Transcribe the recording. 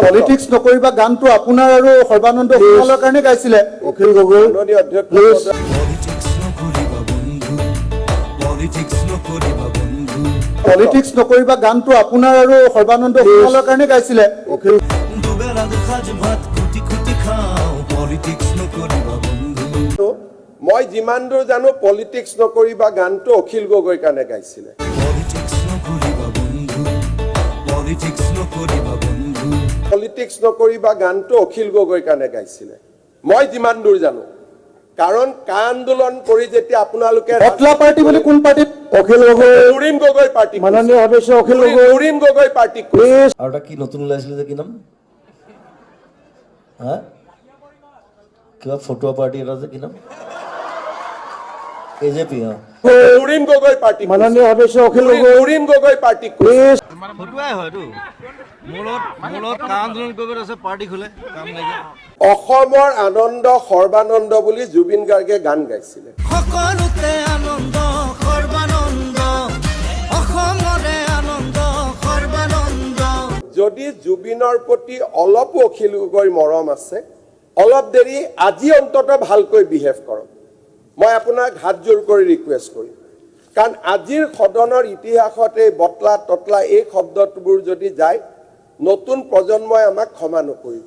politics নকৰিবা গানটো আপোনাৰ আৰু সৰ্বানন্দ সোণোৱালৰ কাৰণে গাইছিলে অখিল গগৈ পলিটিক্স নকৰিবা গানটো আপোনাৰ আৰু সৰ্বানন্দ সোণোৱালৰ কাৰণে গাইছিলে অখিল মই যিমান দূৰ জানো পলিটিক্স নকৰিবা গানটো অখিল গগৈৰ কাৰণে গাইছিলে পলিটিক্স নকৰিবা গানটো অখিল গগৈৰ কাৰণে গাইছিলে মই যিমান দূৰ জানো কাৰণ কা আন্দোলন কৰি যেতিয়া আপোনালোকে পটলা পাৰ্টি বুলি কোন পাৰ্টিত অখিল গগৈ নুৰিন গগৈ পাৰ্টি মাননীয় সদস্য অখিল গগৈ নুৰিন গগৈ পাৰ্টি আৰু এটা কি নতুন ওলাইছিলে যে কি নাম হা কিবা ফটোৱা পাৰ্টি এটা যে কি নাম এজেপি নুৰিন গগৈ পাৰ্টি মাননীয় সদস্য অখিল গগৈ নুৰিন গগৈ পাৰ্টি ফটোৱাই হয়তো মূলত কা আন্দোলন কৰিব আছে পাৰ্টি খোলে কাম লাগে অসমৰ আনন্দ সৰ্বানন্দ বুলি জুবিন গাৰ্গে গান গাইছিলে সকলোতে আনন্দ সৰ্বানন্দ অসমৰে আনন্দ সৰ্বানন্দ যদি জুবিনৰ প্ৰতি অলপো অখিল গগৈৰ মৰম আছে অলপ দেৰি আজি অন্তত ভালকৈ বিহেভ কৰক মই আপোনাক হাত জোৰ কৰি ৰিকুৱেষ্ট কৰিম কাৰণ আজিৰ সদনৰ ইতিহাসত এই বটলা তটলা এই শব্দবোৰ যদি যায় নতুন প্ৰজন্মই আমাক ক্ষমা নকৰিব